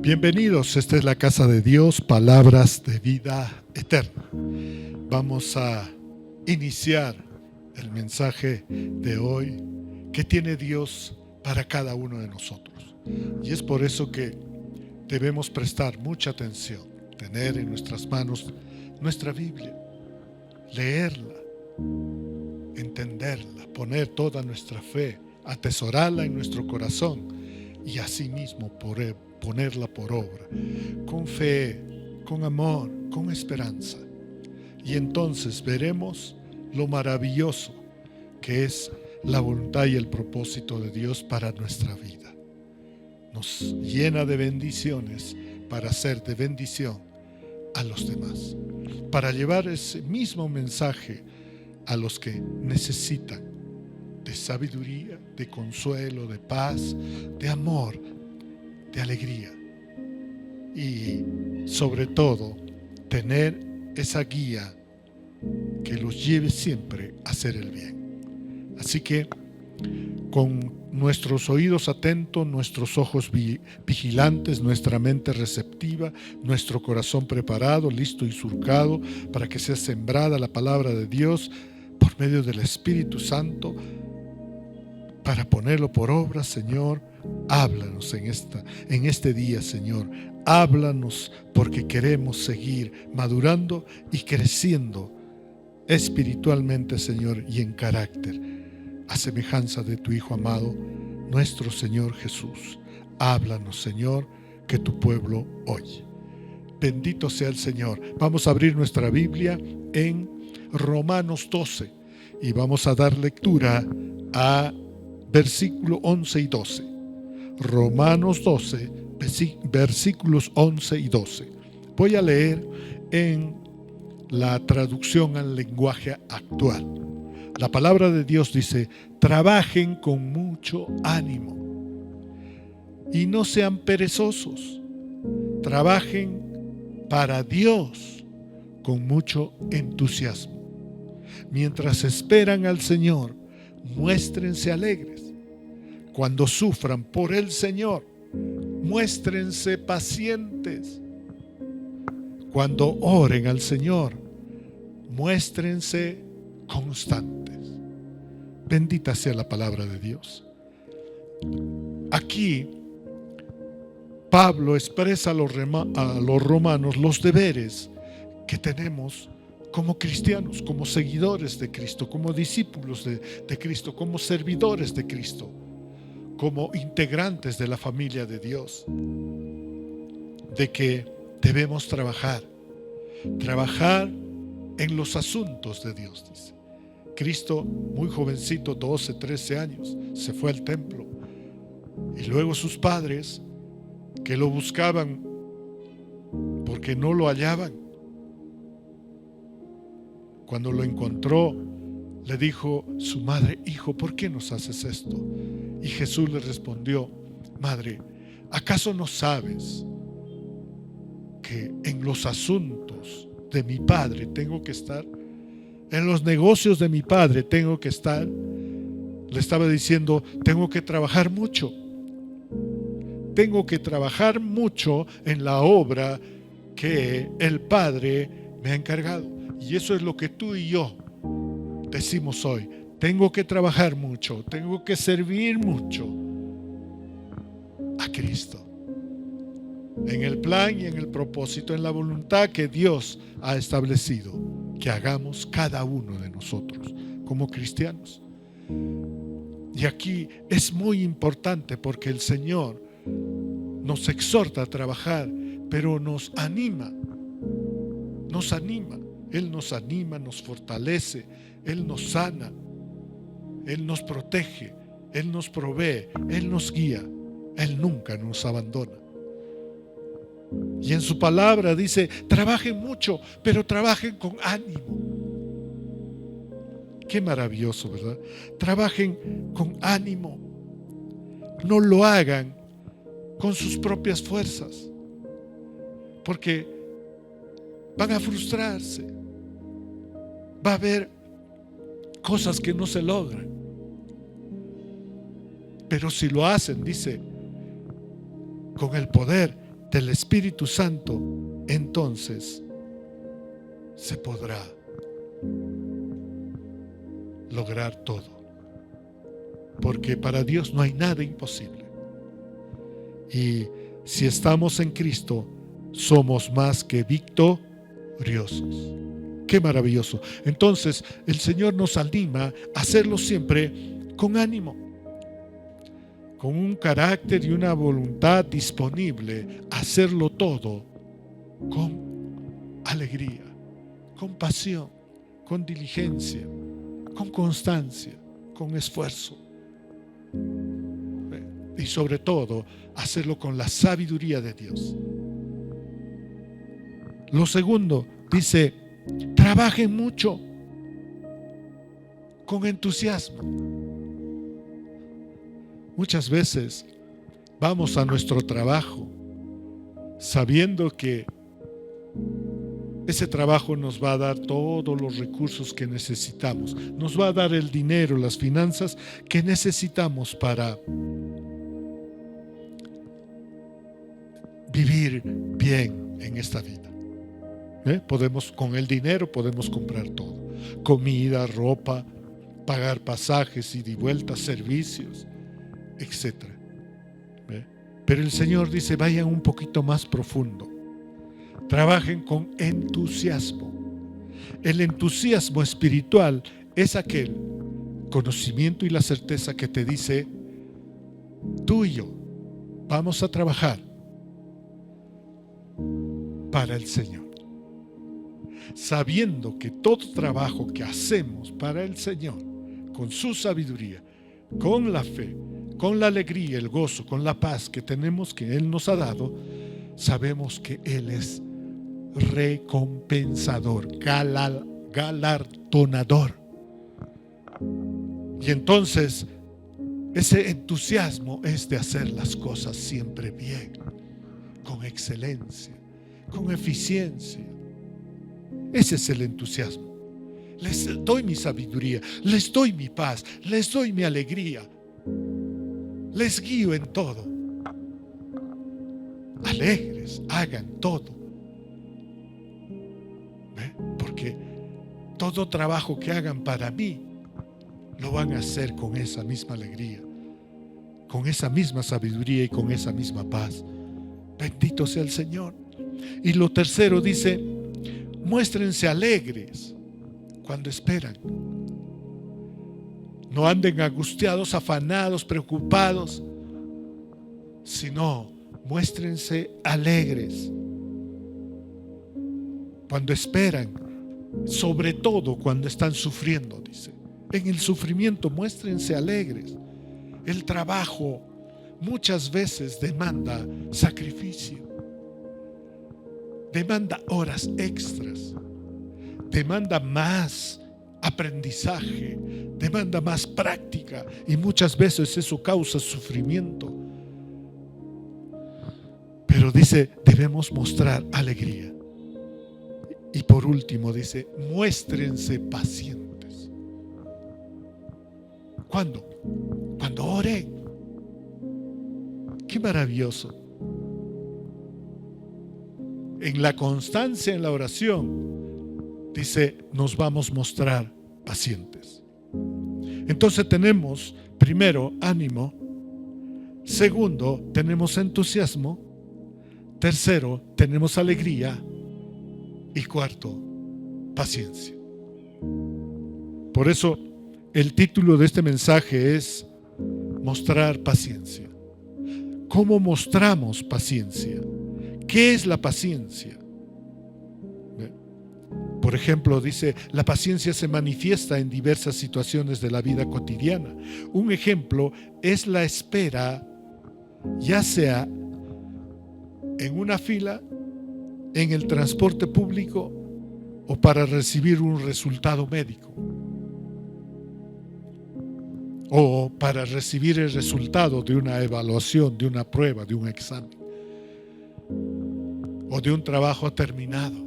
Bienvenidos, esta es la casa de Dios, palabras de vida eterna. Vamos a iniciar el mensaje de hoy que tiene Dios para cada uno de nosotros. Y es por eso que debemos prestar mucha atención, tener en nuestras manos nuestra Biblia, leerla, entenderla, poner toda nuestra fe, atesorarla en nuestro corazón y asimismo ponerla por obra, con fe, con amor, con esperanza. Y entonces veremos lo maravilloso que es la voluntad y el propósito de Dios para nuestra vida. Nos llena de bendiciones para ser de bendición a los demás, para llevar ese mismo mensaje a los que necesitan de sabiduría, de consuelo, de paz, de amor, de alegría y sobre todo tener esa guía que los lleve siempre a hacer el bien. Así que con nuestros oídos atentos, nuestros ojos vigilantes, nuestra mente receptiva, nuestro corazón preparado, listo y surcado para que sea sembrada la palabra de Dios por medio del Espíritu Santo, para ponerlo por obra. Señor, háblanos en este día, Señor. Háblanos porque queremos seguir madurando y creciendo espiritualmente, Señor, y en carácter, a semejanza de tu Hijo amado, nuestro Señor Jesús. Háblanos, Señor, que tu pueblo oye. Bendito sea el Señor. Vamos a abrir nuestra Biblia en Romanos 12 y vamos a dar lectura a versículos 11 y 12. Romanos 12, versículos 11 y 12. Voy a leer en la traducción al lenguaje actual. La palabra de Dios dice: trabajen con mucho ánimo y no sean perezosos. Trabajen para Dios con mucho entusiasmo. Mientras esperan al Señor, muéstrense alegres. Cuando sufran por el Señor, muéstrense pacientes. Cuando oren al Señor, muéstrense constantes. Bendita sea la palabra de Dios. Aquí Pablo expresa a los romanos los deberes que tenemos como cristianos, como seguidores de Cristo, como discípulos de Cristo, como servidores de Cristo, como integrantes de la familia de Dios, de que debemos trabajar en los asuntos de Dios, dice. Cristo, muy jovencito, 12, 13 años, se fue al templo, y luego sus padres, que lo buscaban porque no lo hallaban, cuando lo encontró, le dijo su madre: hijo, ¿por qué nos haces esto? Y Jesús le respondió: madre, ¿acaso no sabes que en los asuntos de mi Padre tengo que estar? En los negocios de mi Padre tengo que estar. Le estaba diciendo: tengo que trabajar mucho. Tengo que trabajar mucho en la obra que el Padre me ha encargado. Y eso es lo que tú y yo decimos hoy. Tengo que trabajar mucho, tengo que servir mucho a Cristo, en el plan y en el propósito, en la voluntad que Dios ha establecido que hagamos cada uno de nosotros como cristianos. Y aquí es muy importante porque el Señor nos exhorta a trabajar, pero nos anima. Él nos anima, nos fortalece, Él nos sana, Él nos protege, Él nos provee, Él nos guía, Él nunca nos abandona. Y en su palabra dice: trabajen mucho, pero trabajen con ánimo. Qué maravilloso, ¿verdad? Trabajen con ánimo. No lo hagan con sus propias fuerzas, porque van a frustrarse. Va a haber cosas que no se logran. Pero si lo hacen, dice, con el poder del Espíritu Santo, entonces se podrá lograr todo. Porque para Dios no hay nada imposible. Y si estamos en Cristo, somos más que victoriosos. ¡Qué maravilloso! Entonces, el Señor nos anima a hacerlo siempre con ánimo, con un carácter y una voluntad disponible a hacerlo todo con alegría, con pasión, con diligencia, con constancia, con esfuerzo. Y sobre todo, hacerlo con la sabiduría de Dios. Lo segundo, dice, trabajen mucho, con entusiasmo. Muchas veces vamos a nuestro trabajo sabiendo que ese trabajo nos va a dar todos los recursos que necesitamos, nos va a dar el dinero, las finanzas que necesitamos para vivir bien en esta vida. Con el dinero podemos comprar todo: comida, ropa, pagar pasajes, ida y vuelta, servicios, etc. Pero el Señor dice, vayan un poquito más profundo, trabajen con entusiasmo. El entusiasmo espiritual es aquel conocimiento y la certeza que te dice, tú y yo vamos a trabajar para el Señor, sabiendo que todo trabajo que hacemos para el Señor, con su sabiduría, con la fe, con la alegría, el gozo, con la paz que tenemos, que Él nos ha dado, sabemos que Él es recompensador, galardonador. Y entonces ese entusiasmo es de hacer las cosas siempre bien, con excelencia, con eficiencia. Ese es el entusiasmo. Les doy mi sabiduría, les doy mi paz, les doy mi alegría, les guío en todo. Alegres, hagan todo. Porque todo trabajo que hagan para mí lo van a hacer con esa misma alegría, con esa misma sabiduría y con esa misma paz. Bendito sea el Señor. Y lo tercero dice, muéstrense alegres cuando esperan. No anden angustiados, afanados, preocupados, sino muéstrense alegres cuando esperan, sobre todo cuando están sufriendo, dice. En el sufrimiento muéstrense alegres. El trabajo muchas veces demanda sacrificio, demanda horas extras, demanda más aprendizaje, demanda más práctica, y muchas veces eso causa sufrimiento. Pero dice, debemos mostrar alegría. Y por último dice, muéstrense pacientes. ¿Cuándo? Cuando oren. Qué maravilloso. En la constancia en la oración, dice, nos vamos a mostrar pacientes. Entonces tenemos, primero, ánimo. Segundo, tenemos entusiasmo. Tercero, tenemos alegría. Y cuarto, paciencia. Por eso, el título de este mensaje es mostrar paciencia. ¿Cómo mostramos paciencia? ¿Qué es la paciencia? Por ejemplo, dice, la paciencia se manifiesta en diversas situaciones de la vida cotidiana. Un ejemplo es la espera, ya sea en una fila, en el transporte público o para recibir un resultado médico, o para recibir el resultado de una evaluación, de una prueba, de un examen, o de un trabajo terminado.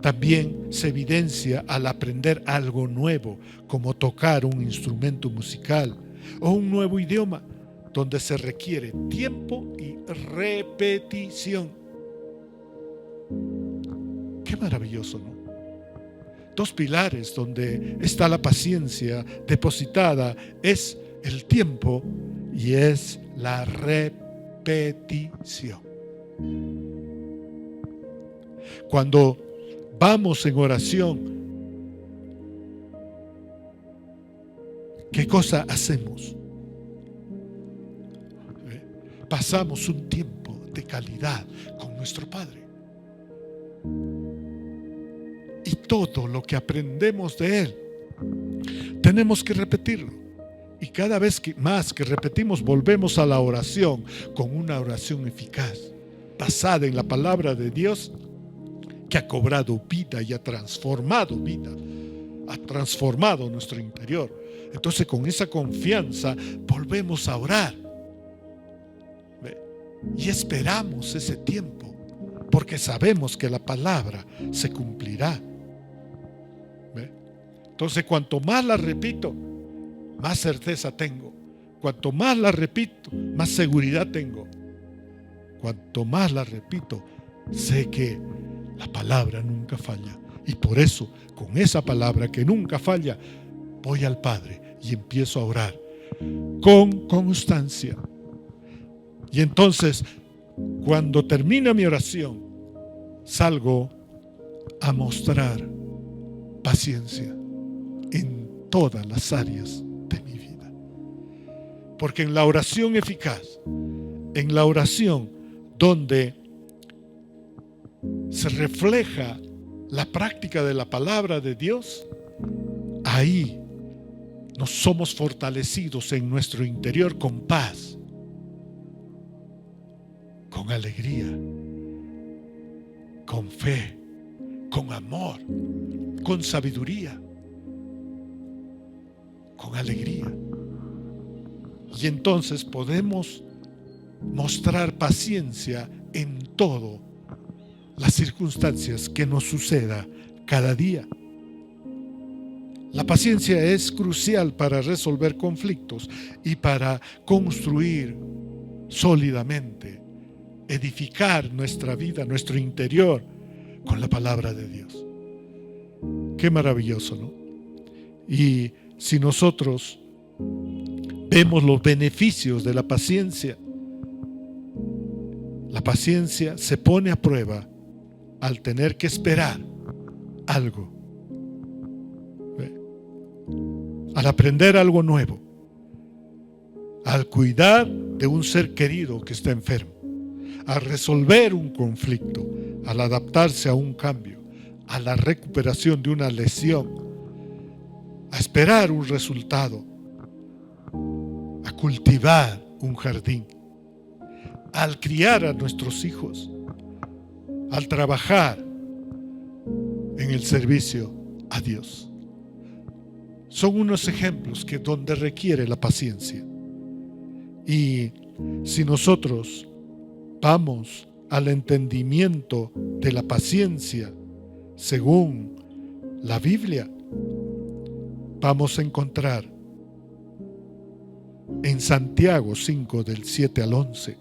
También se evidencia al aprender algo nuevo, como tocar un instrumento musical o un nuevo idioma. donde se requiere tiempo y repetición. Qué maravilloso, ¿no? Dos pilares donde está la paciencia depositada es el tiempo y es la repetición. Cuando vamos en oración, ¿qué cosa hacemos? Pasamos un tiempo de calidad con nuestro Padre. Y todo lo que aprendemos de Él, tenemos que repetirlo. Y cada vez más que repetimos, volvemos a la oración con una oración eficaz, basada en la palabra de Dios, que ha cobrado vida y ha transformado nuestro interior. Entonces, con esa confianza volvemos a orar y esperamos ese tiempo, porque sabemos que la palabra se cumplirá. Entonces, cuanto más la repito, más certeza tengo. Cuanto más la repito, más seguridad tengo. Cuanto más la repito, sé que la palabra nunca falla. Y por eso, con esa palabra que nunca falla, voy al Padre y empiezo a orar con constancia. Y entonces, cuando termina mi oración, salgo a mostrar paciencia en todas las áreas de mi vida. Porque en la oración eficaz, en la oración donde se refleja la práctica de la palabra de Dios, ahí nos somos fortalecidos en nuestro interior con paz, con alegría, con fe, con amor, con sabiduría, con alegría. Y entonces podemos mostrar paciencia en todas las circunstancias que nos suceda cada día. La paciencia es crucial para resolver conflictos y para construir sólidamente, edificar nuestra vida, nuestro interior con la palabra de Dios. Qué maravilloso, ¿no? Y si nosotros vemos los beneficios de la paciencia se pone a prueba al tener que esperar algo, al aprender algo nuevo, al cuidar de un ser querido que está enfermo, al resolver un conflicto, al adaptarse a un cambio, a la recuperación de una lesión, a esperar un resultado, a cultivar un jardín, al criar a nuestros hijos, al trabajar en el servicio a Dios. Son unos ejemplos que donde requiere la paciencia. Y si nosotros vamos al entendimiento de la paciencia según la Biblia, vamos a encontrar en Santiago 5 del 7 al 11.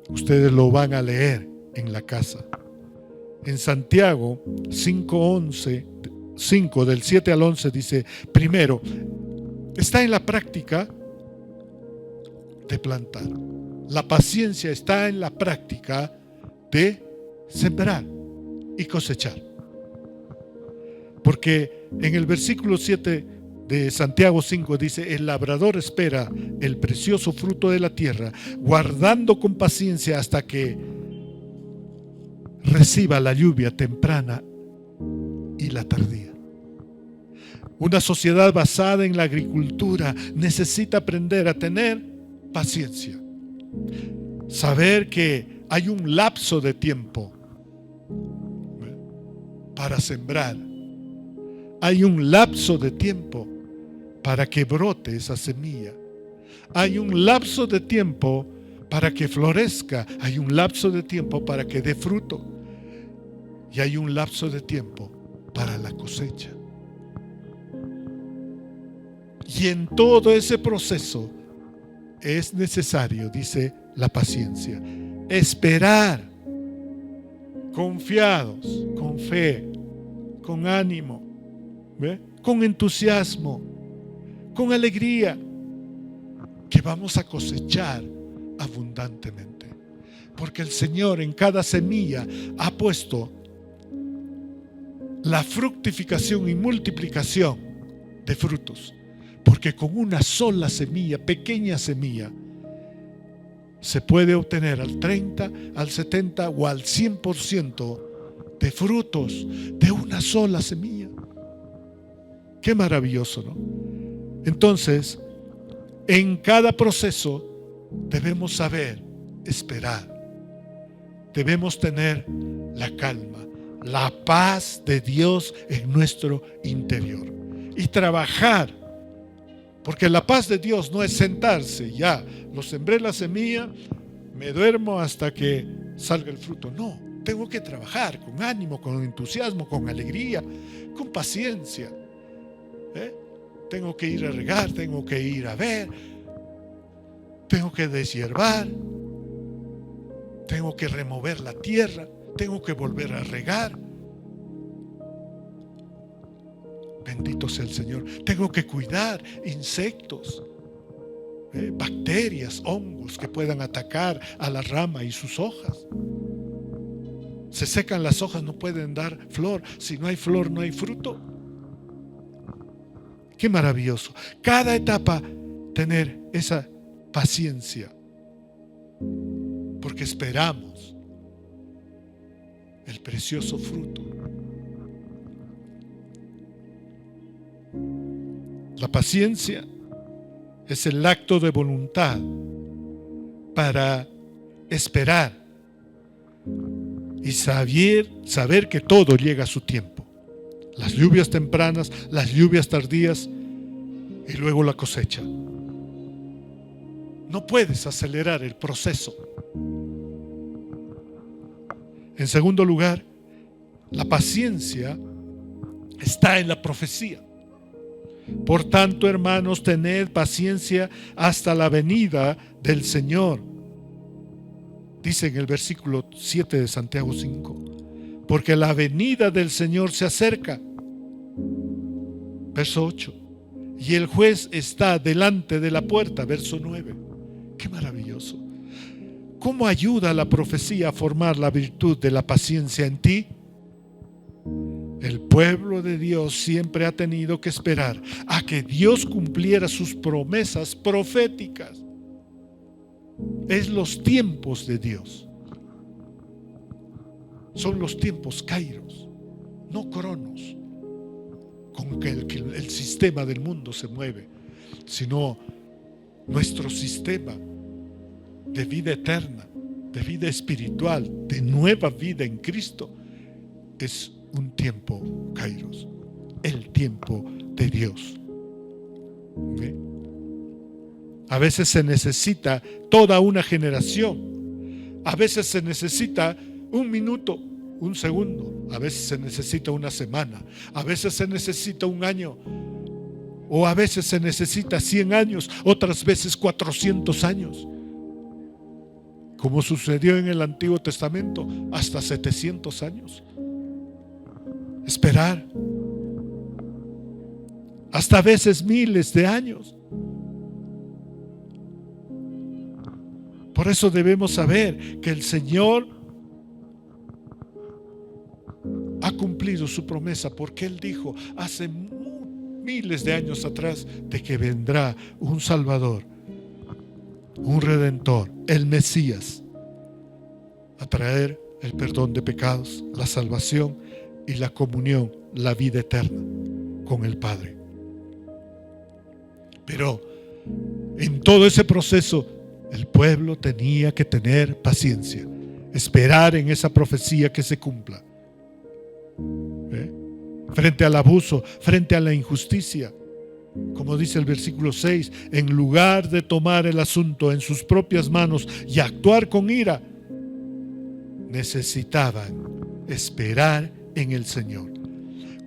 Ustedes lo van a leer en la casa. En Santiago 5 del 7 al 11 dice: primero, está en la práctica de plantar. La paciencia está en la práctica de sembrar y cosechar. Porque en el versículo 7 de Santiago 5 dice: el labrador espera el precioso fruto de la tierra, guardando con paciencia hasta que reciba la lluvia temprana y la tardía. Una sociedad basada en la agricultura necesita aprender a tener paciencia. Saber que hay un lapso de tiempo para sembrar. Hay un lapso de tiempo para que brote esa semilla. Hay un lapso de tiempo para que florezca. Hay un lapso de tiempo para que dé fruto. Y hay un lapso de tiempo para la cosecha. Y en todo ese proceso es necesario, dice, la paciencia. Esperar, confiados, con fe, con ánimo, ¿ve? Con entusiasmo, con alegría, que vamos a cosechar abundantemente. Porque el Señor en cada semilla ha puesto la fructificación y multiplicación de frutos. Porque con una sola semilla, pequeña semilla, se puede obtener al 30, al 70 o al 100% de frutos de una sola semilla. Qué maravilloso, ¿no? Entonces, en cada proceso debemos saber esperar. Debemos tener la calma, la paz de Dios en nuestro interior y trabajar, porque la paz de Dios no es sentarse, ya, lo sembré la semilla, me duermo hasta que salga el fruto. No, tengo que trabajar con ánimo, con entusiasmo, con alegría, con paciencia. Tengo que ir a regar, tengo que ir a ver, tengo que deshiervar, tengo que remover la tierra, tengo que volver a regar. Bendito sea el Señor. Tengo que cuidar insectos, bacterias, hongos que puedan atacar a la rama y sus hojas. Se secan las hojas, no pueden dar flor. Si no hay flor, no hay fruto. Qué maravilloso. Cada etapa tener esa paciencia, porque esperamos el precioso fruto. La paciencia es el acto de voluntad para esperar y saber que todo llega a su tiempo. Las lluvias tempranas, las lluvias tardías y luego la cosecha. No puedes acelerar el proceso. En segundo lugar, la paciencia está en la profecía. Por tanto, hermanos, tened paciencia hasta la venida del Señor. Dice en el versículo 7 de Santiago 5, porque la venida del Señor se acerca. Verso 8, y el juez está delante de la puerta. Verso 9. Qué maravilloso. ¿Cómo ayuda la profecía a formar la virtud de la paciencia en ti? El pueblo de Dios siempre ha tenido que esperar a que Dios cumpliera sus promesas proféticas. Es los tiempos de Dios. Son los tiempos kairos, no cronos, con que el sistema del mundo se mueve, sino nuestro sistema de vida eterna, de vida espiritual, de nueva vida en Cristo, es un tiempo kairos, el tiempo de Dios. ¿Sí? A veces se necesita toda una generación, a veces se necesita un minuto, un segundo, a veces se necesita una semana, a veces se necesita un año, o a veces se necesita 100 años, otras veces 400 años, como sucedió en el Antiguo Testamento, hasta 700 años. Esperar, hasta a veces miles de años. Por eso debemos saber que el Señor ha cumplido su promesa, porque Él dijo hace miles de años atrás de que vendrá un Salvador, un Redentor, el Mesías, a traer el perdón de pecados, la salvación y la comunión, la vida eterna con el Padre. Pero en todo ese proceso el pueblo tenía que tener paciencia, esperar en esa profecía que se cumpla. Frente al abuso, frente a la injusticia, como dice el versículo 6, en lugar de tomar el asunto en sus propias manos y actuar con ira, necesitaban esperar en el Señor.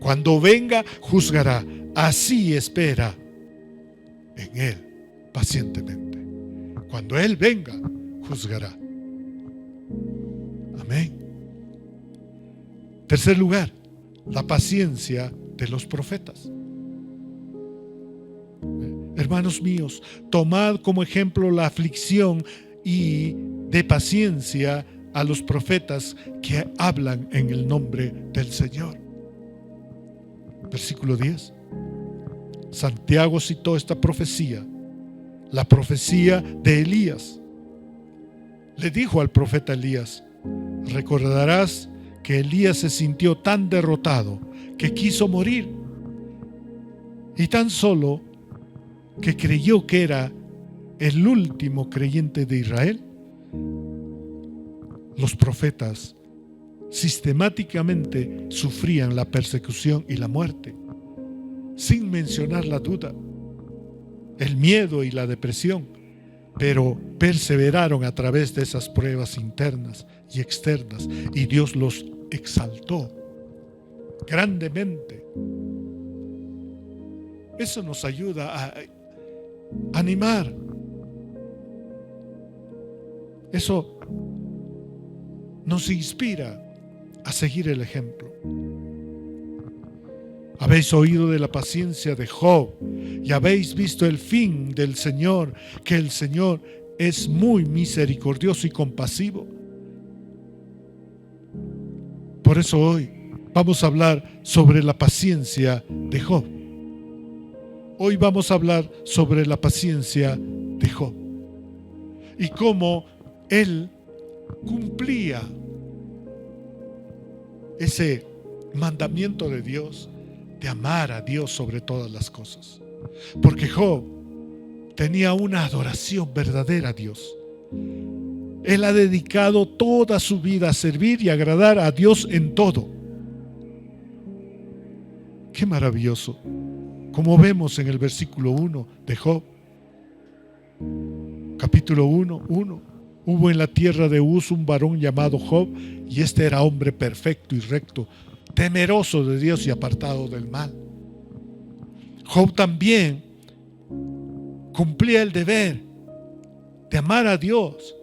Cuando venga, juzgará. Así espera en Él pacientemente. Cuando Él venga, juzgará. Amén. Tercer lugar, la paciencia de los profetas. Hermanos míos, tomad como ejemplo la aflicción y de paciencia a los profetas que hablan en el nombre del Señor. Versículo 10. Santiago citó esta profecía, la profecía de Elías. Le dijo al profeta Elías: recordarás que Elías se sintió tan derrotado que quiso morir, y tan solo que creyó que era el último creyente de Israel. Los profetas sistemáticamente sufrían la persecución y la muerte, sin mencionar la duda, el miedo y la depresión, pero perseveraron a través de esas pruebas internas y externas, y Dios los exaltó grandemente. Eso nos ayuda a animar. Eso nos inspira a seguir el ejemplo. Habéis oído de la paciencia de Job y habéis visto el fin del Señor, que el Señor es muy misericordioso y compasivo. Por eso hoy vamos a hablar sobre la paciencia de Job. Hoy vamos a hablar sobre la paciencia de Job y cómo él cumplía ese mandamiento de Dios de amar a Dios sobre todas las cosas. Porque Job tenía una adoración verdadera a Dios. Él ha dedicado toda su vida a servir y agradar a Dios en todo. Qué maravilloso. Como vemos en el versículo 1 de Job, capítulo 1. Hubo en la tierra de Uz un varón llamado Job, y este era hombre perfecto y recto, temeroso de Dios y apartado del mal. Job también cumplía el deber de amar a Dios,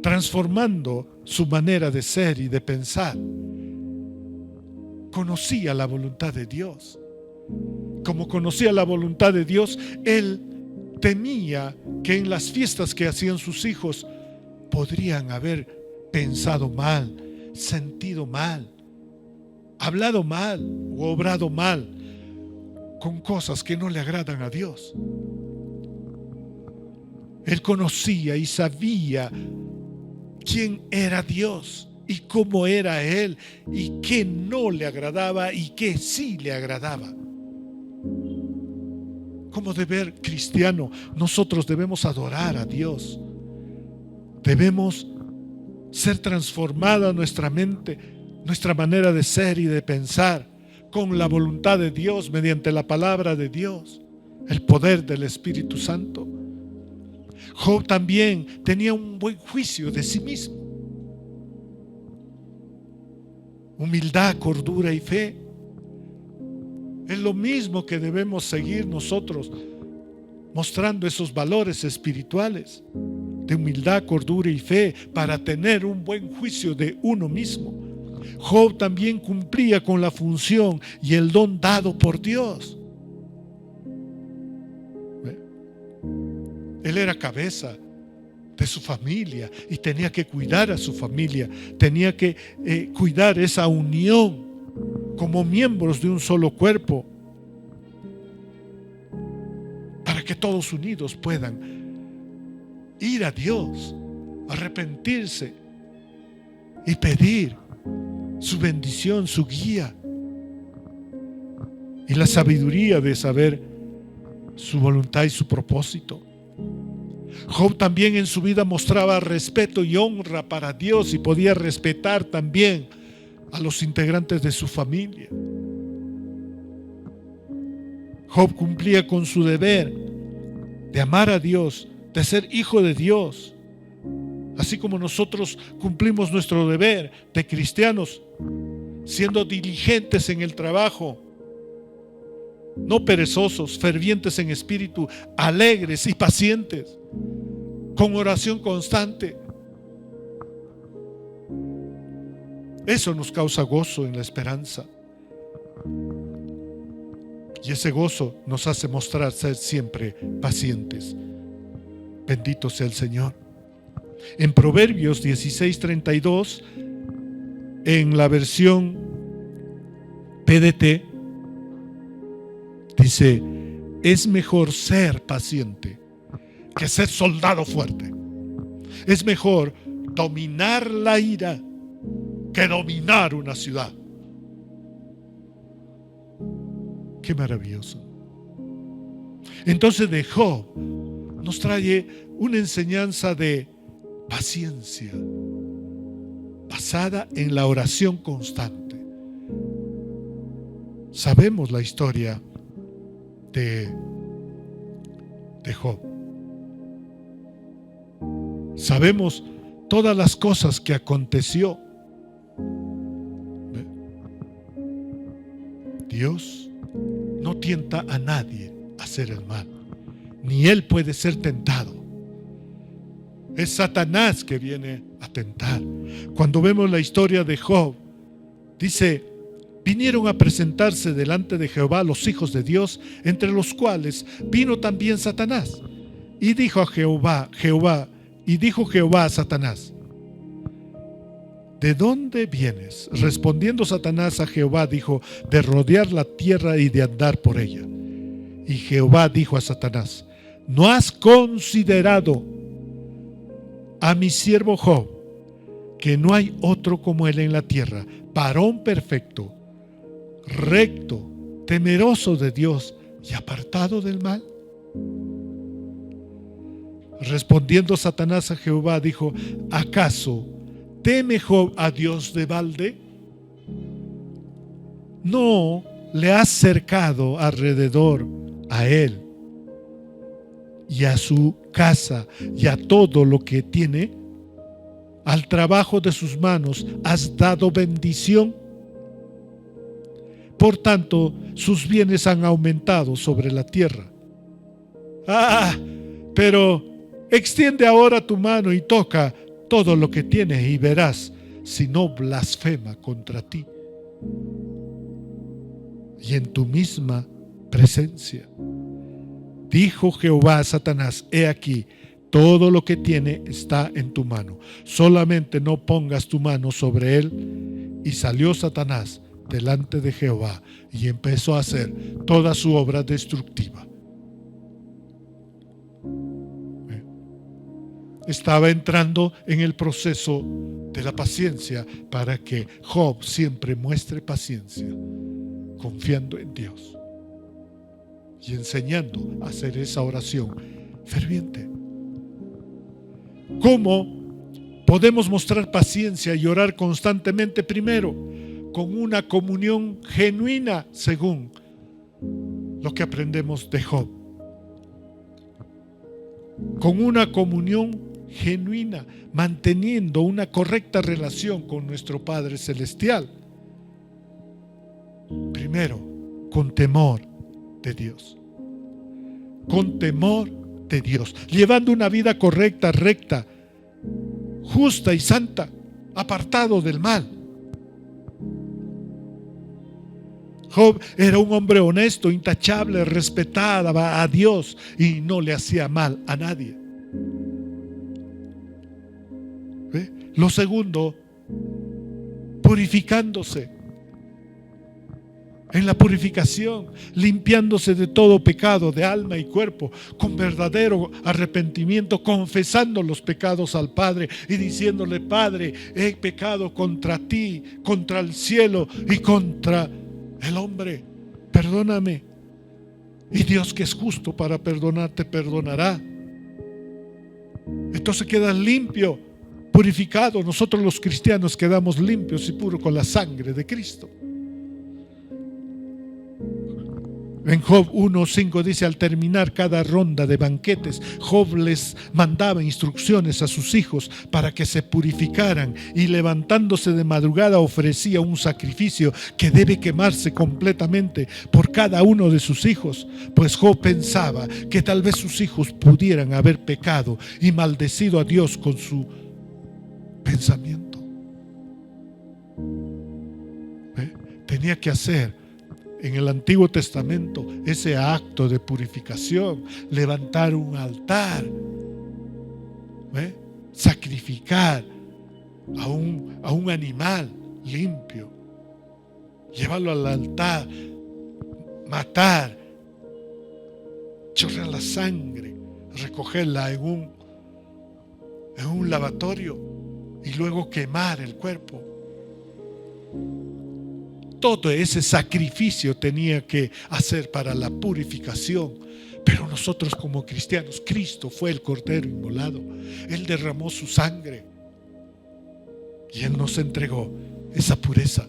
transformando su manera de ser y de pensar. Conocía la voluntad de Dios. Como conocía la voluntad de Dios, él temía que en las fiestas que hacían sus hijos podrían haber pensado mal, sentido mal, hablado mal o obrado mal con cosas que no le agradan a Dios. Él conocía y sabía quién era Dios y cómo era Él, y qué no le agradaba y qué sí le agradaba. Como deber cristiano, nosotros debemos adorar a Dios. Debemos ser transformada nuestra mente, nuestra manera de ser y de pensar con la voluntad de Dios, mediante la palabra de Dios, el poder del Espíritu Santo. Job también tenía un buen juicio de sí mismo. Humildad, cordura y fe. Es lo mismo que debemos seguir nosotros, mostrando esos valores espirituales de humildad, cordura y fe, para tener un buen juicio de uno mismo. Job también cumplía con la función y el don dado por Dios. Él era cabeza de su familia y tenía que cuidar a su familia, tenía que cuidar esa unión como miembros de un solo cuerpo, para que todos unidos puedan ir a Dios, arrepentirse y pedir su bendición, su guía y la sabiduría de saber su voluntad y su propósito. Job también en su vida mostraba respeto y honra para Dios y podía respetar también a los integrantes de su familia. Job cumplía con su deber de amar a Dios, de ser hijo de Dios, así como nosotros cumplimos nuestro deber de cristianos, siendo diligentes en el trabajo, no perezosos, fervientes en espíritu, alegres y pacientes, con oración constante. Eso nos causa gozo en la esperanza. Y ese gozo nos hace mostrar ser siempre pacientes. Bendito sea el Señor. En Proverbios 16:32, en la versión PDT, dice: es mejor ser paciente que ser soldado fuerte. Es mejor dominar la ira que dominar una ciudad. Qué maravilloso. Entonces de Job nos trae una enseñanza de paciencia basada en la oración constante. Sabemos la historia de Job. Sabemos todas las cosas que aconteció. Dios no tienta a nadie a hacer el mal, ni él puede ser tentado. Es Satanás que viene a tentar. Cuando vemos la historia de Job, dice: vinieron a presentarse delante de Jehová los hijos de Dios, entre los cuales vino también Satanás. Y dijo Jehová a Satanás: ¿de dónde vienes? Respondiendo Satanás a Jehová, dijo: de rodear la tierra y de andar por ella. Y Jehová dijo a Satanás: ¿no has considerado a mi siervo Job, que no hay otro como él en la tierra, varón perfecto, recto, temeroso de Dios y apartado del mal? Respondiendo Satanás a Jehová, dijo: ¿acaso teme Job a Dios de balde? ¿No le has cercado alrededor a él y a su casa y a todo lo que tiene? Al trabajo de sus manos has dado bendición. Por tanto, sus bienes han aumentado sobre la tierra. Pero extiende ahora tu mano y toca todo lo que tiene, y verás si no blasfema contra ti y en tu misma presencia. Dijo Jehová a Satanás: he aquí, todo lo que tiene está en tu mano, solamente no pongas tu mano sobre él. Y salió Satanás delante de Jehová y empezó a hacer toda su obra destructiva. Estaba entrando en el proceso de la paciencia para que Job siempre muestre paciencia, confiando en Dios y enseñando a hacer esa oración ferviente. ¿Cómo podemos mostrar paciencia y orar constantemente? Primero, con una comunión genuina, según lo que aprendemos de Job. Con una comunión genuina, manteniendo una correcta relación con nuestro Padre Celestial. Primero, con temor de Dios. Con temor de Dios, llevando una vida correcta, recta, justa y santa, apartado del mal. Job era un hombre honesto, intachable, respetaba a Dios y no le hacía mal a nadie. ¿Ve? Lo segundo, purificándose. En la purificación, limpiándose de todo pecado de alma y cuerpo, con verdadero arrepentimiento, confesando los pecados al Padre y diciéndole: Padre, he pecado contra ti, contra el cielo y contra el hombre, perdóname. Y Dios, que es justo para perdonarte, perdonará. Entonces quedas limpio, purificado. Nosotros los cristianos quedamos limpios y puros con la sangre de Cristo. En Job 1:5 dice: al terminar cada ronda de banquetes, Job les mandaba instrucciones a sus hijos para que se purificaran, y levantándose de madrugada ofrecía un sacrificio que debe quemarse completamente por cada uno de sus hijos, pues Job pensaba que tal vez sus hijos pudieran haber pecado y maldecido a Dios con su pensamiento. Tenía que hacer en el Antiguo Testamento ese acto de purificación, levantar un altar, sacrificar a un animal limpio, llevarlo al altar, matar, chorrear la sangre, recogerla en un lavatorio y luego quemar el cuerpo. Todo ese sacrificio tenía que hacer para la purificación. Pero nosotros como cristianos, Cristo fue el Cordero inmolado. Él derramó su sangre y Él nos entregó esa pureza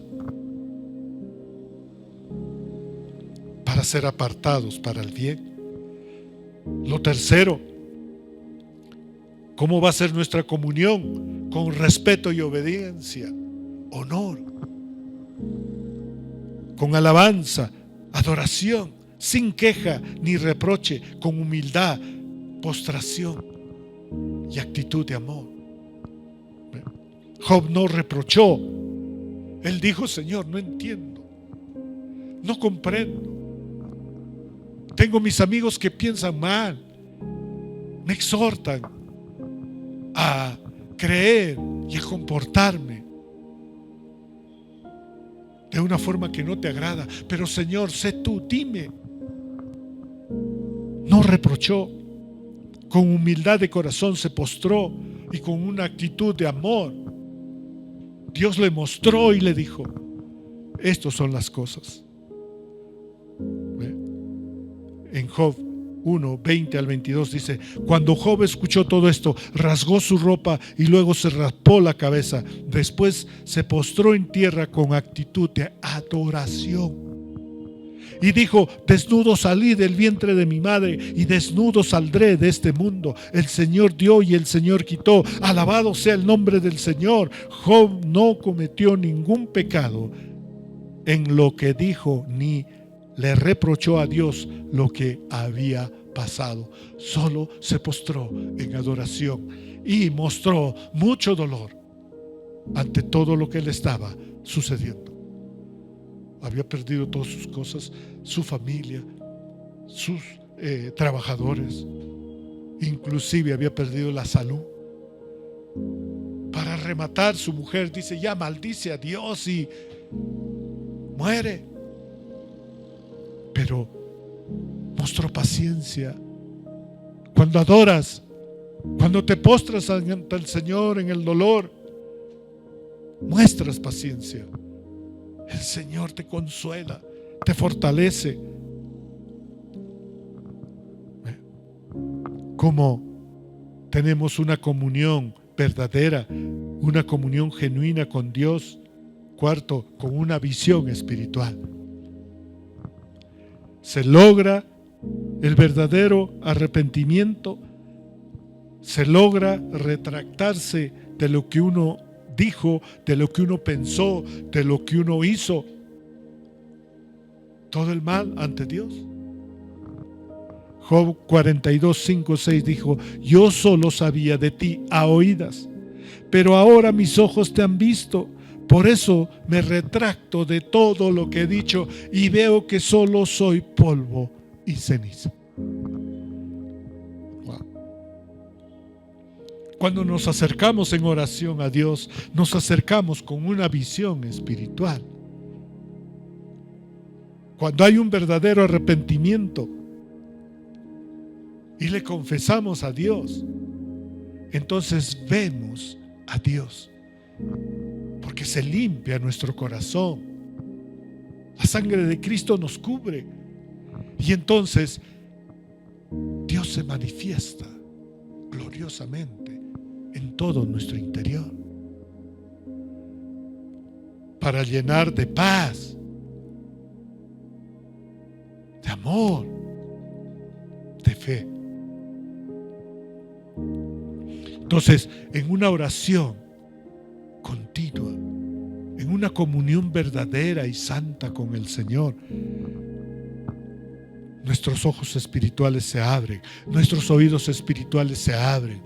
para ser apartados para el bien. Lo tercero, ¿cómo va a ser nuestra comunión? Con respeto y obediencia, honor, con alabanza, adoración, sin queja ni reproche, con humildad, postración y actitud de amor. Job no reprochó. Él dijo: Señor, no entiendo, no comprendo. Tengo mis amigos que piensan mal, me exhortan a creer y a comportarme de una forma que no te agrada. Pero Señor, sé tú, dime. No reprochó. Con humildad de corazón se postró y con una actitud de amor Dios le mostró y le dijo: estas son las cosas. En Job 1:20-22 dice: cuando Job escuchó todo esto, rasgó su ropa y luego se raspó la cabeza. Después se postró en tierra con actitud de adoración y dijo: desnudo salí del vientre de mi madre y desnudo saldré de este mundo. El Señor dio y el Señor quitó. Alabado sea el nombre del Señor. Job no cometió ningún pecado en lo que dijo, ni le reprochó a Dios lo que había pasado. Solo se postró en adoración y mostró mucho dolor ante todo lo que le estaba sucediendo. Había perdido todas sus cosas, su familia, sus trabajadores, inclusive había perdido la salud. Para rematar, su mujer dice: ya maldice a Dios y muere. Pero mostró paciencia. Cuando adoras, cuando te postras ante el Señor en el dolor, muestras paciencia. El Señor te consuela, te fortalece. Como tenemos una comunión verdadera, una comunión genuina con Dios. Cuarto, con una visión espiritual. Se logra el verdadero arrepentimiento, se logra retractarse de lo que uno dijo, de lo que uno pensó, de lo que uno hizo, todo el mal ante Dios. Job 42:5-6 dijo: yo solo sabía de ti a oídas, pero ahora mis ojos te han visto. Por eso me retracto de todo lo que he dicho y veo que solo soy polvo y ceniza. Wow. Cuando nos acercamos en oración a Dios, nos acercamos con una visión espiritual. Cuando hay un verdadero arrepentimiento y le confesamos a Dios, entonces vemos a Dios. Porque se limpia nuestro corazón. La sangre de Cristo nos cubre. Y entonces Dios se manifiesta gloriosamente en todo nuestro interior. Para llenar de paz, de amor, de fe. Entonces, en una oración continua, en una comunión verdadera y santa con el Señor, nuestros ojos espirituales se abren, nuestros oídos espirituales se abren,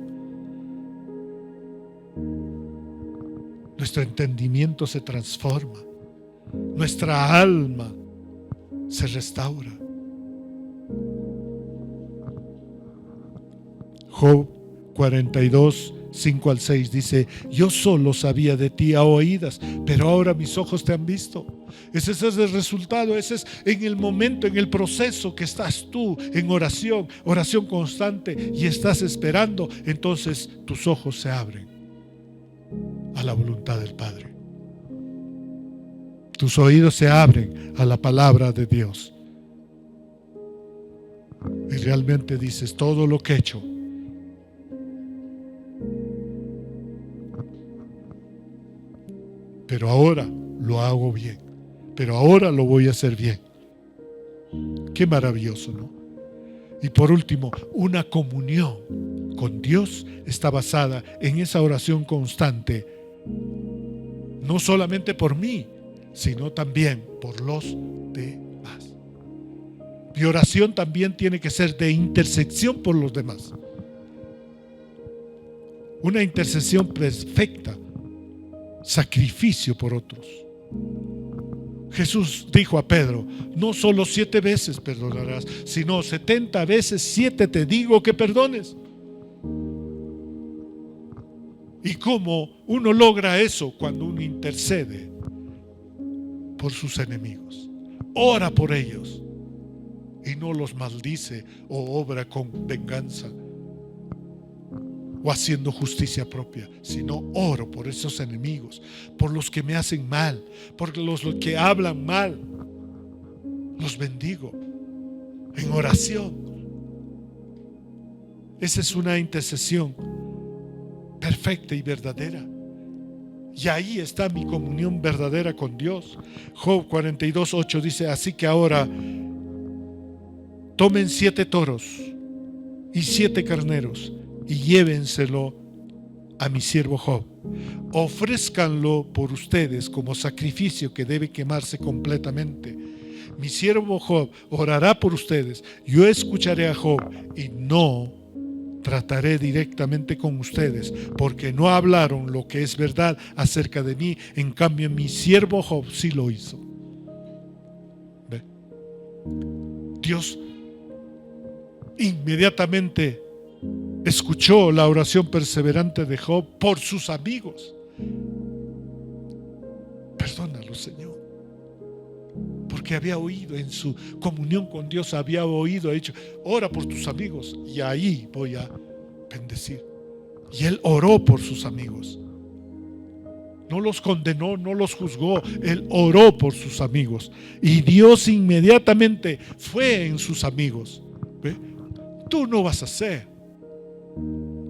nuestro entendimiento se transforma, nuestra alma se restaura. Job 42, 5 al 6 dice: yo solo sabía de ti a oídas, pero ahora mis ojos te han visto. Ese es el resultado, ese es en el momento, en el proceso que estás tú en oración constante y estás esperando. Entonces tus ojos se abren a la voluntad del Padre. Tus oídos se abren a la palabra de Dios. Y realmente dices: todo lo que he hecho, pero ahora lo hago bien, pero ahora lo voy a hacer bien. Qué maravilloso, ¿no? Y por último, una comunión con Dios está basada en esa oración constante, no solamente por mí, sino también por los demás. Mi oración también tiene que ser de intercesión por los demás. Una intercesión perfecta, sacrificio por otros. Jesús dijo a Pedro: no solo 7 veces perdonarás, sino 70 veces 7 te digo que perdones. ¿Y cómo uno logra eso? Cuando uno intercede por sus enemigos, ora por ellos y no los maldice o obra con venganza o haciendo justicia propia, sino oro por esos enemigos, por los que me hacen mal, por los que hablan mal. Los bendigo en oración. Esa es una intercesión perfecta y verdadera. Y ahí está mi comunión verdadera con Dios. Job 42, 8 dice: así que ahora tomen 7 toros y 7 carneros y llévenselo a mi siervo Job. Ofrézcanlo por ustedes como sacrificio que debe quemarse completamente. Mi siervo Job orará por ustedes. Yo escucharé a Job y no trataré directamente con ustedes, porque no hablaron lo que es verdad acerca de mí. En cambio, mi siervo Job sí lo hizo. ¿Ve? Dios inmediatamente escuchó la oración perseverante de Job por sus amigos. Perdónalo, Señor, porque había oído en su comunión con Dios, había oído, ha dicho: ora por tus amigos y ahí voy a bendecir. Y él oró por sus amigos, no los condenó, no los juzgó, él oró por sus amigos y Dios inmediatamente fue en sus amigos. ¿Ve? Tú no vas a hacer.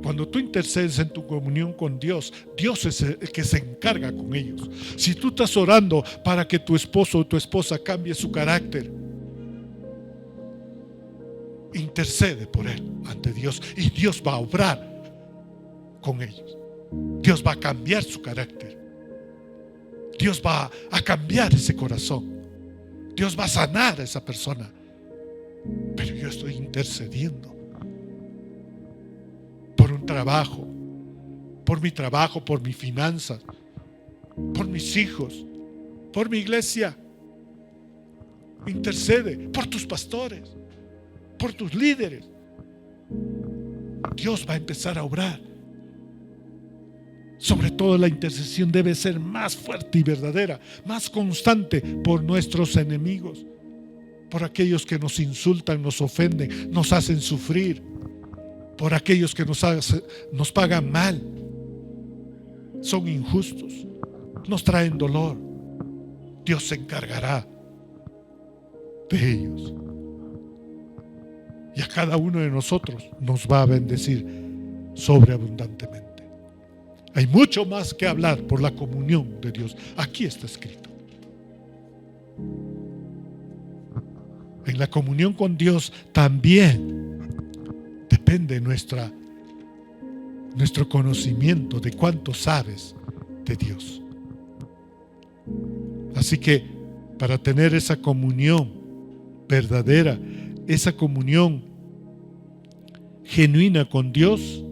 Cuando tú intercedes en tu comunión con Dios, Dios es el que se encarga con ellos. Si tú estás orando para que tu esposo o tu esposa cambie su carácter, intercede por él ante Dios y Dios va a obrar con ellos. Dios va a cambiar su carácter. Dios va a cambiar ese corazón. Dios va a sanar a esa persona. Pero yo estoy intercediendo por un trabajo, por mi trabajo, por mis finanzas, por mis hijos, por mi iglesia. Intercede por tus pastores, por tus líderes. Dios va a empezar a obrar. Sobre todo la intercesión debe ser más fuerte y verdadera, más constante por nuestros enemigos, por aquellos que nos insultan, nos ofenden, nos hacen sufrir, por aquellos que nos pagan mal, son injustos, nos traen dolor. Dios se encargará de ellos y a cada uno de nosotros nos va a bendecir sobreabundantemente. Hay mucho más que hablar por la comunión de Dios. Aquí está escrito. en la comunión con Dios también depende nuestro conocimiento de cuánto sabes de Dios. Así que para tener esa comunión verdadera, esa comunión genuina con Dios,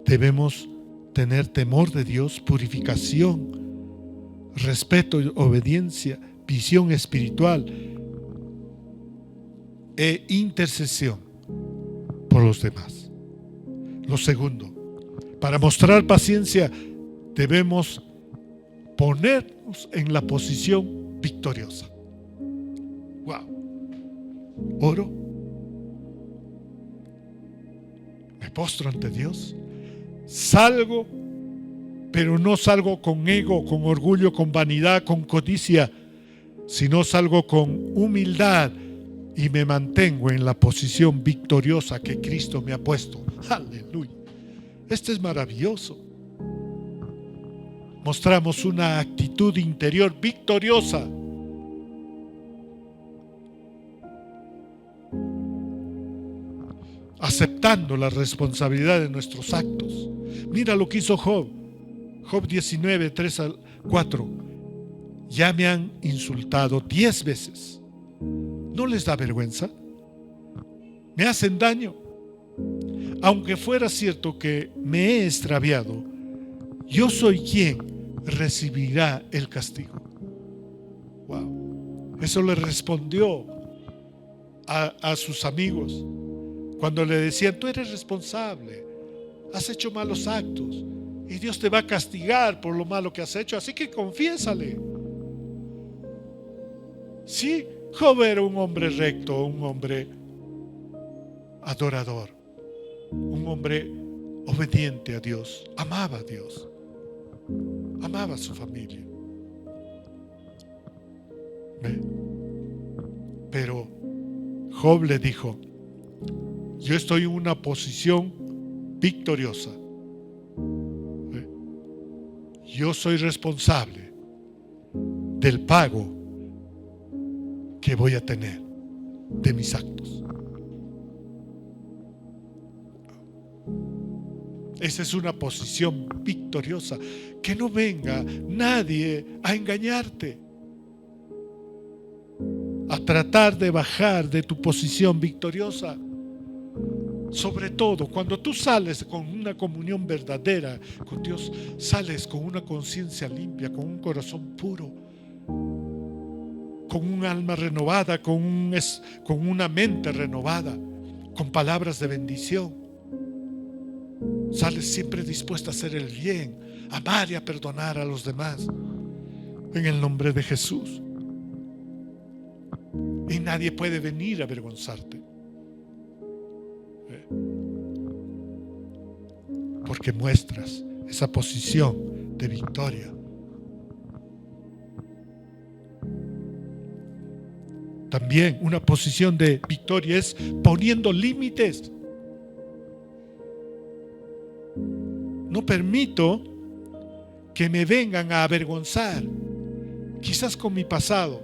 debemos tener temor de Dios, purificación, respeto, obediencia, visión espiritual e intercesión por los demás. Lo segundo, para mostrar paciencia debemos ponernos en la posición victoriosa. Wow. Oro, me postro ante Dios, salgo, pero no salgo con ego, con orgullo, con vanidad, con codicia, sino salgo con humildad y me mantengo en la posición victoriosa que Cristo me ha puesto. Aleluya. Esto es maravilloso. Mostramos una actitud interior victoriosa. Aceptando la responsabilidad de nuestros actos. Mira lo que hizo Job. Job 19, 3 al 4. Ya me han insultado 10 veces. ¿No les da vergüenza? Me hacen daño. Aunque fuera cierto que me he extraviado, yo soy quien recibirá el castigo. Wow. Eso le respondió a sus amigos cuando le decían: tú eres responsable, has hecho malos actos y Dios te va a castigar por lo malo que has hecho, así que confiésale. Sí, Job era un hombre recto, un hombre adorador, un hombre obediente a Dios, amaba a Dios, amaba a su familia. Pero Job le dijo: yo estoy en una posición victoriosa. Yo soy responsable del pago que voy a tener de mis actos. Esa es una posición victoriosa. Que no venga nadie a engañarte, a tratar de bajar de tu posición victoriosa. Sobre todo cuando tú sales con una comunión verdadera con Dios, sales con una conciencia limpia, con un corazón puro, con un alma renovada, con una mente renovada, con palabras de bendición. Sales siempre dispuesta a hacer el bien, a amar y a perdonar a los demás, en el nombre de Jesús. Y nadie puede venir a avergonzarte, porque muestras esa posición de victoria. También una posición de victoria es poniendo límites. No permito que me vengan a avergonzar, quizás con mi pasado,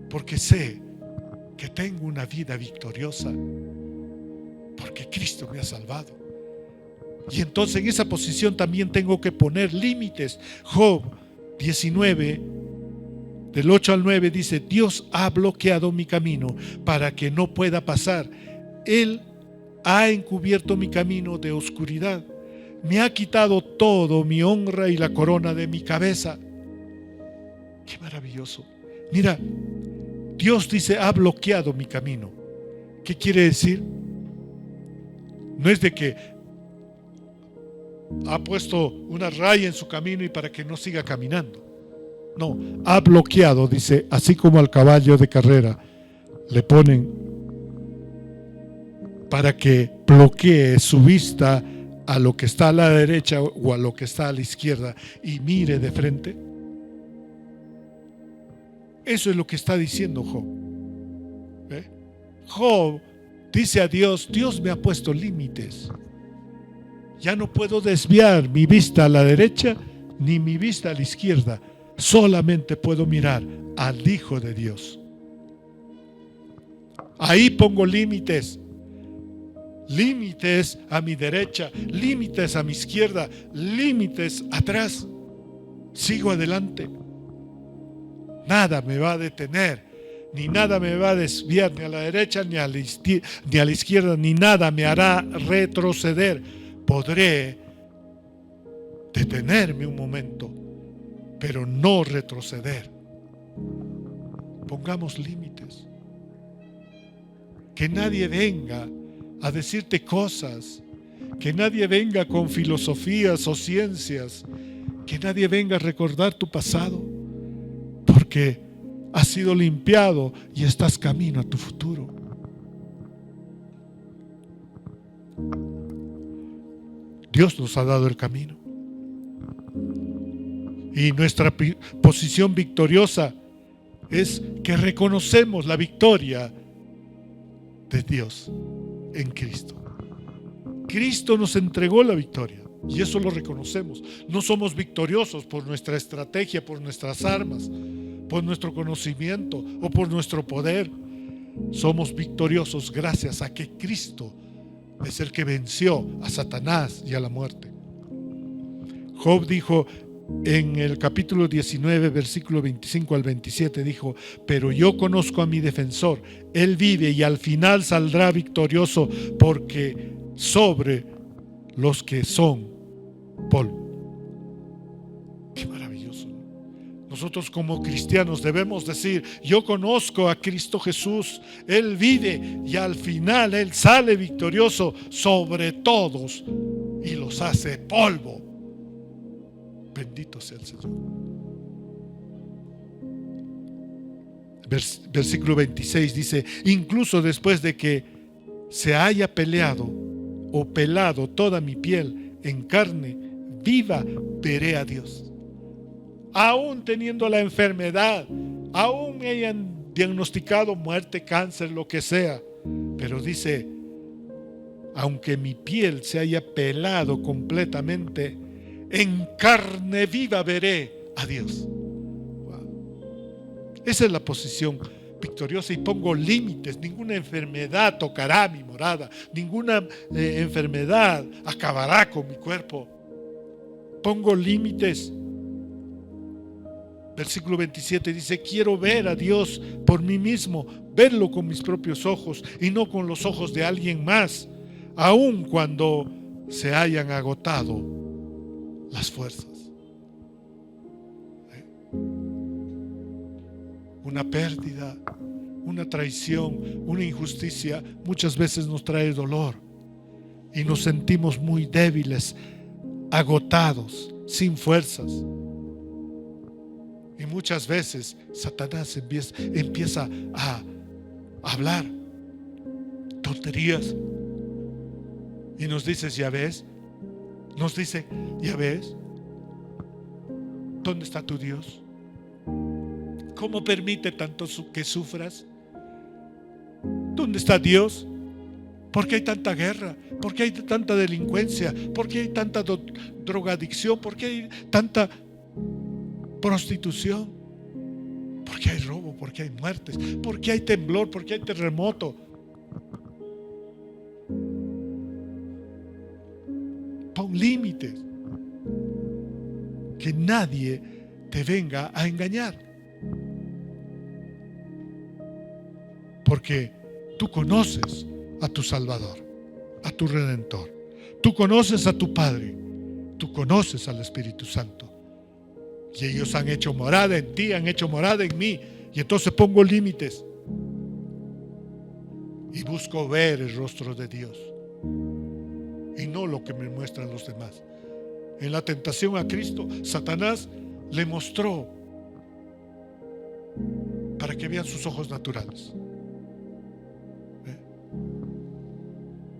porque sé que tengo una vida victoriosa, porque Cristo me ha salvado. Y entonces en esa posición también tengo que poner límites. Job 19, del 8 al 9 dice: Dios ha bloqueado mi camino para que no pueda pasar. Él ha encubierto mi camino de oscuridad. Me ha quitado todo, mi honra y la corona de mi cabeza. Qué maravilloso. Mira, Dios dice: ha bloqueado mi camino. ¿Qué quiere decir? No es de que ha puesto una raya en su camino y para que no siga caminando. No, ha bloqueado, dice, así como al caballo de carrera le ponen para que bloquee su vista a lo que está a la derecha o a lo que está a la izquierda y mire de frente. Eso es lo que está diciendo Job. Job dice a Dios: Dios me ha puesto límites. Ya no puedo desviar mi vista a la derecha ni mi vista a la izquierda. Solamente puedo mirar al Hijo de Dios. Ahí pongo límites. Límites a mi derecha, límites a mi izquierda, límites atrás. Sigo adelante. Nada me va a detener, ni nada me va a desviar, ni a la derecha, ni a la izquierda, ni nada me hará retroceder. Podré detenerme un momento, pero no retroceder. Pongamos límites. Que nadie venga a decirte cosas, que nadie venga con filosofías o ciencias, que nadie venga a recordar tu pasado, porque has sido limpiado y estás camino a tu futuro. Dios nos ha dado el camino, y nuestra posición victoriosa es que reconocemos la victoria de Dios en Cristo. Cristo nos entregó la victoria y eso lo reconocemos. No somos victoriosos por nuestra estrategia, por nuestras armas, por nuestro conocimiento o por nuestro poder. Somos victoriosos gracias a que Cristo es el que venció a Satanás y a la muerte. Job dijo en el capítulo 19, versículo 25 al 27, dijo: pero yo conozco a mi defensor, él vive y al final saldrá victorioso, porque sobre los que son polvo. Qué maravilloso, ¿no? Nosotros como cristianos debemos decir: yo conozco a Cristo Jesús, él vive y al final él sale victorioso sobre todos y los hace polvo. Bendito sea el Señor. Versículo 26 dice: incluso después de que se haya peleado o pelado toda mi piel en carne viva, veré a Dios. Aún teniendo la enfermedad, aún me hayan diagnosticado muerte, cáncer, lo que sea, pero dice: aunque mi piel se haya pelado completamente, en carne viva veré a Dios. Wow. Esa es la posición victoriosa, y pongo límites. Ninguna enfermedad tocará mi morada, ninguna enfermedad acabará con mi cuerpo. Pongo límites. Versículo 27 dice: quiero ver a Dios por mí mismo, verlo con mis propios ojos y no con los ojos de alguien más, aun cuando se hayan agotado las fuerzas. Una pérdida, una traición, una injusticia muchas veces nos trae dolor y nos sentimos muy débiles, agotados, sin fuerzas. Y muchas veces Satanás empieza a hablar tonterías y nos dice: ya ves, nos dice: ya ves, ¿dónde está tu Dios? ¿Cómo permite tanto que sufras? ¿Dónde está Dios? ¿Por qué hay tanta guerra? ¿Por qué hay tanta delincuencia? ¿Por qué hay tanta drogadicción? ¿Por qué hay tanta prostitución? ¿Por qué hay robo? ¿Por qué hay muertes? ¿Por qué hay temblor? ¿Por qué hay terremoto? Pon límites. Que nadie te venga a engañar. Porque tú conoces a tu Salvador, a tu Redentor. Tú conoces a tu Padre. Tú conoces al Espíritu Santo. Y ellos han hecho morada en ti, han hecho morada en mí. Y entonces pongo límites. Y busco ver el rostro de Dios. Y no lo que me muestran los demás. En la tentación a Cristo, Satanás le mostró para que vean sus ojos naturales.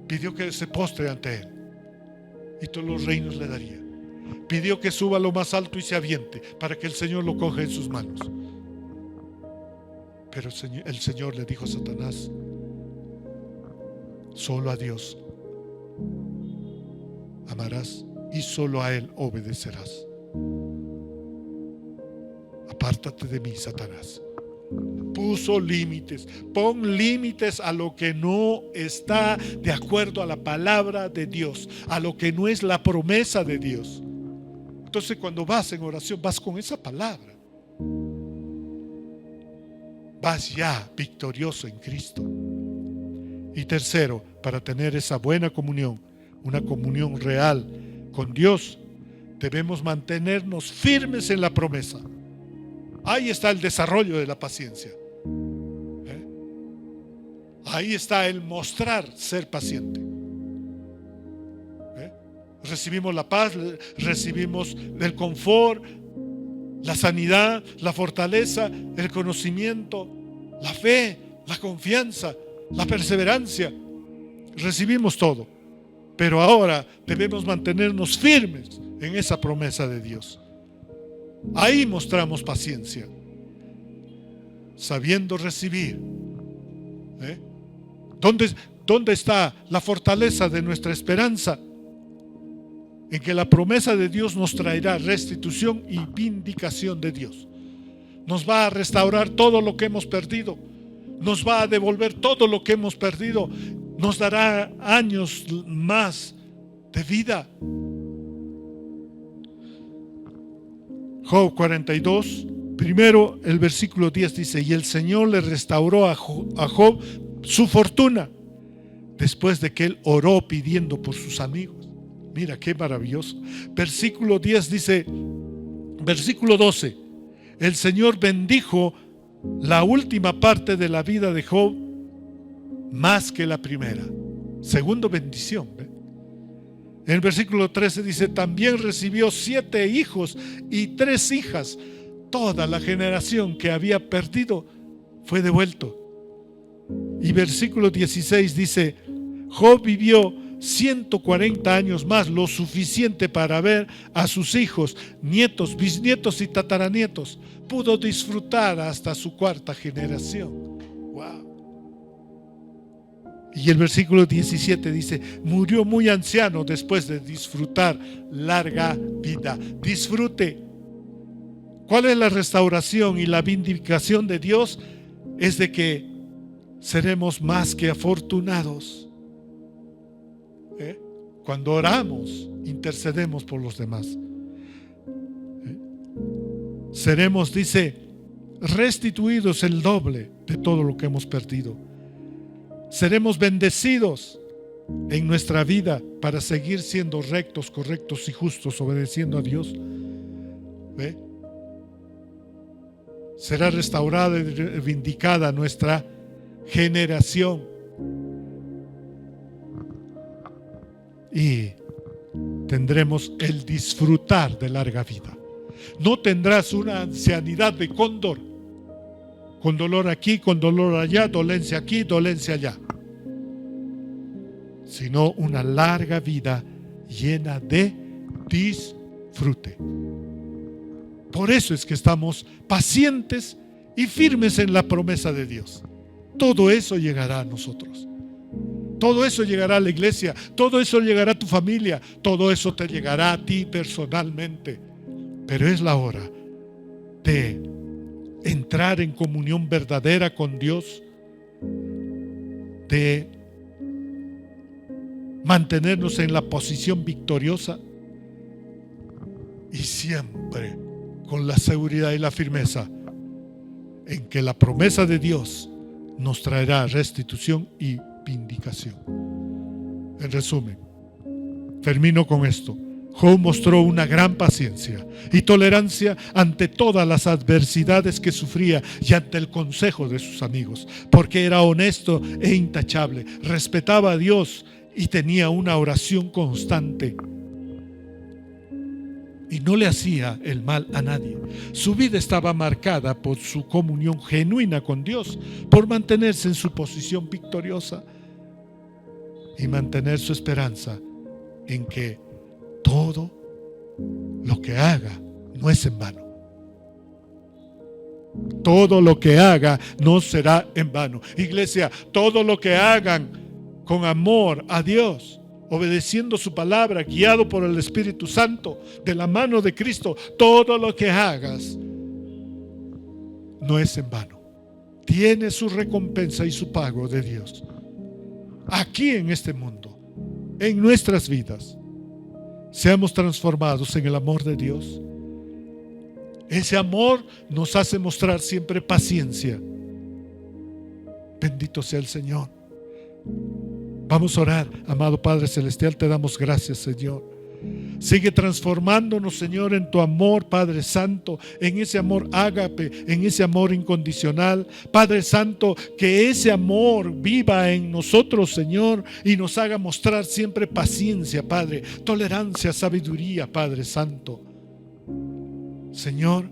Pidió que se postre ante él y todos los reinos le daría. Pidió que suba a lo más alto y se aviente para que el Señor lo coja en sus manos. Pero el Señor le dijo a Satanás: solo a Dios amarás y solo a Él obedecerás. Apártate de mí, Satanás. Puso límites. Pon límites a lo que no está de acuerdo a la palabra de Dios, a lo que no es la promesa de Dios. Entonces, cuando vas en oración, vas con esa palabra. Vas ya victorioso en Cristo. Y tercero, para tener esa buena comunión, una comunión real con Dios, debemos mantenernos firmes en la promesa. Ahí está el desarrollo de la paciencia. Ahí está el mostrar ser paciente. Recibimos la paz, recibimos el confort, la sanidad, la fortaleza, el conocimiento, la fe, la confianza, la perseverancia. Recibimos todo. Pero ahora debemos mantenernos firmes en esa promesa de Dios. Ahí mostramos paciencia, sabiendo recibir. ¿Dónde está la fortaleza de nuestra esperanza? En que la promesa de Dios nos traerá restitución y vindicación de Dios. Nos va a restaurar todo lo que hemos perdido. Nos va a devolver todo lo que hemos perdido. Nos dará años más de vida. Job 42, primero el versículo 10 dice: y el Señor le restauró a Job su fortuna, después de que él oró pidiendo por sus amigos. Mira qué maravilloso. Versículo 10 dice, versículo 12: el Señor bendijo la última parte de la vida de Job más que la primera. Segundo, bendición. En el versículo 13 dice: también recibió 7 hijos y 3 hijas. Toda la generación que había perdido fue devuelto. Y versículo 16 dice: Job vivió 140 años más, lo suficiente para ver a sus hijos, nietos, bisnietos y tataranietos. Pudo disfrutar hasta su 4ª generación. Wow. Y el versículo 17 dice: murió muy anciano después de disfrutar larga vida. Disfrute. ¿Cuál es la restauración y la vindicación de Dios? Es de que seremos más que afortunados. Cuando oramos, intercedemos por los demás. Seremos, dice, restituidos el doble de todo lo que hemos perdido. Seremos bendecidos en nuestra vida para seguir siendo rectos, correctos y justos, obedeciendo a Dios. Será restaurada y vindicada nuestra generación. Y tendremos el disfrutar de larga vida. No tendrás una ancianidad de cóndor, con dolor aquí, con dolor allá, dolencia aquí, dolencia allá, sino una larga vida llena de disfrute. Por eso es que estamos pacientes y firmes en la promesa de Dios. Todo eso llegará a nosotros. Todo eso llegará a la iglesia. Todo eso llegará a tu familia. Todo eso te llegará a ti personalmente. Pero es la hora de entrar en comunión verdadera con Dios, de mantenernos en la posición victoriosa y siempre con la seguridad y la firmeza en que la promesa de Dios nos traerá restitución y vindicación. En resumen, termino con esto. Job mostró una gran paciencia y tolerancia ante todas las adversidades que sufría y ante el consejo de sus amigos, porque era honesto e intachable, respetaba a Dios y tenía una oración constante y no le hacía el mal a nadie. Su vida estaba marcada por su comunión genuina con Dios, por mantenerse en su posición victoriosa y mantener su esperanza en que todo lo que haga no es en vano. Todo lo que haga no será en vano. Iglesia, todo lo que hagan con amor a Dios, obedeciendo su palabra, guiado por el Espíritu Santo, de la mano de Cristo, todo lo que hagas no es en vano. tiene su recompensa y su pago de Dios. Aquí en este mundo, en nuestras vidas, seamos transformados en el amor de Dios. Ese amor nos hace mostrar siempre paciencia. Bendito sea el Señor. Vamos a orar. Amado Padre Celestial, te damos gracias, Señor. Sigue transformándonos, Señor, en tu amor, Padre Santo, en ese amor ágape, en ese amor incondicional. Padre Santo, que ese amor viva en nosotros, Señor, y nos haga mostrar siempre paciencia, Padre, tolerancia, sabiduría, Padre Santo. Señor,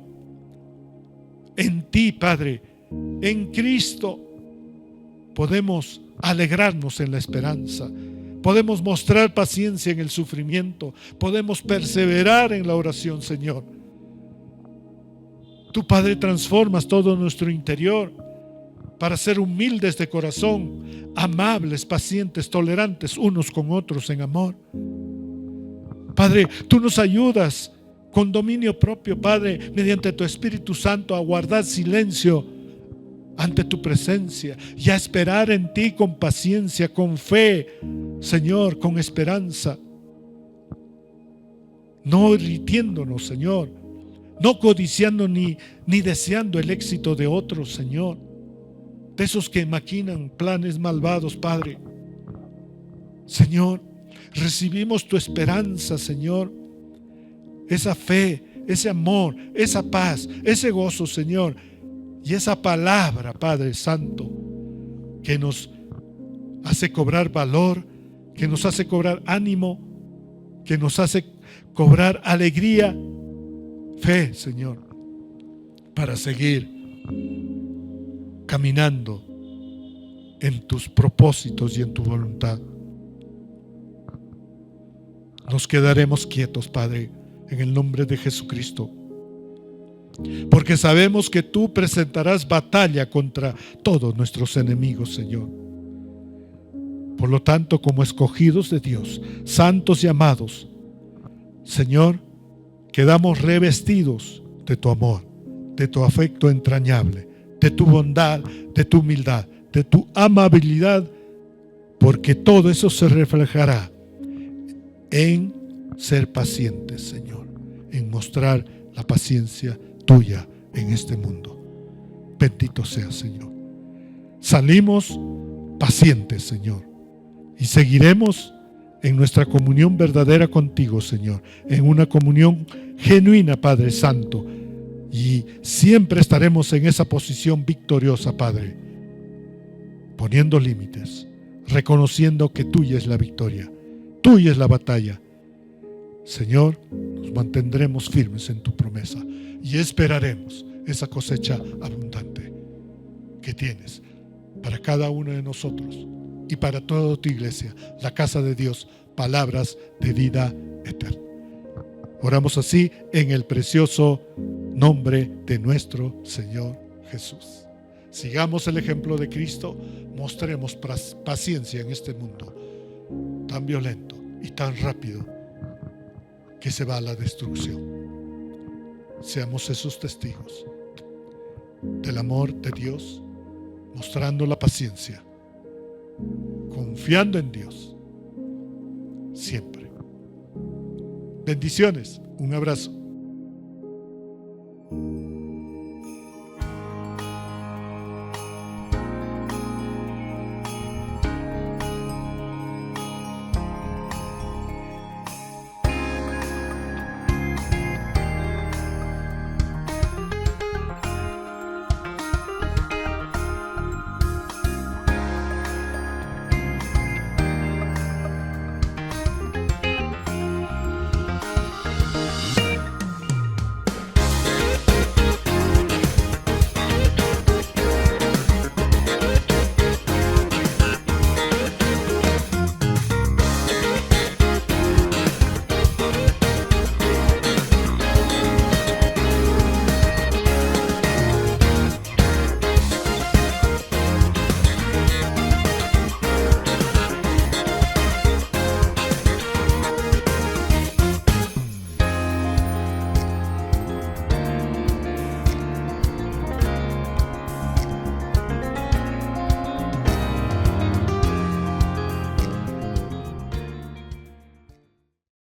en ti, Padre, en Cristo, podemos alegrarnos en la esperanza. Podemos mostrar paciencia en el sufrimiento. Podemos perseverar en la oración, Señor. Tú, Padre, transformas todo nuestro interior para ser humildes de corazón, amables, pacientes, tolerantes unos con otros en amor. Padre, tú nos ayudas con dominio propio, Padre, mediante tu Espíritu Santo, a guardar silencio ante tu presencia y a esperar en ti con paciencia, con fe, Señor, con esperanza, no irritiéndonos, Señor, no codiciando ni deseando el éxito de otros, Señor, de esos que maquinan planes malvados, Padre. Señor, recibimos tu esperanza, Señor, esa fe, ese amor, esa paz, ese gozo, Señor, y esa palabra, Padre Santo, que nos hace cobrar valor, que nos hace cobrar ánimo, que nos hace cobrar alegría, fe, Señor, para seguir caminando en tus propósitos y en tu voluntad. Nos quedaremos quietos, Padre, en el nombre de Jesucristo, porque sabemos que tú presentarás batalla contra todos nuestros enemigos, Señor. Por lo tanto, como escogidos de Dios, santos y amados, Señor, quedamos revestidos de tu amor, de tu afecto entrañable, de tu bondad, de tu humildad, de tu amabilidad, porque todo eso se reflejará en ser pacientes, Señor, en mostrar la paciencia tuya en este mundo. Bendito sea, Señor. Salimos pacientes, Señor, y seguiremos en nuestra comunión verdadera contigo, Señor, en una comunión genuina, Padre Santo, y siempre estaremos en esa posición victoriosa, Padre, poniendo límites, reconociendo que tuya es la victoria, tuya es la batalla. Señor, nos mantendremos firmes en tu promesa y esperaremos esa cosecha abundante que tienes para cada uno de nosotros y para toda tu iglesia, la casa de Dios, palabras de vida eterna. Oramos así en el precioso nombre de nuestro Señor Jesús. Sigamos el ejemplo de Cristo, mostremos paciencia en este mundo tan violento y tan rápido que se va a la destrucción. Seamos esos testigos del amor de Dios, mostrando la paciencia, confiando en Dios siempre. Bendiciones, un abrazo.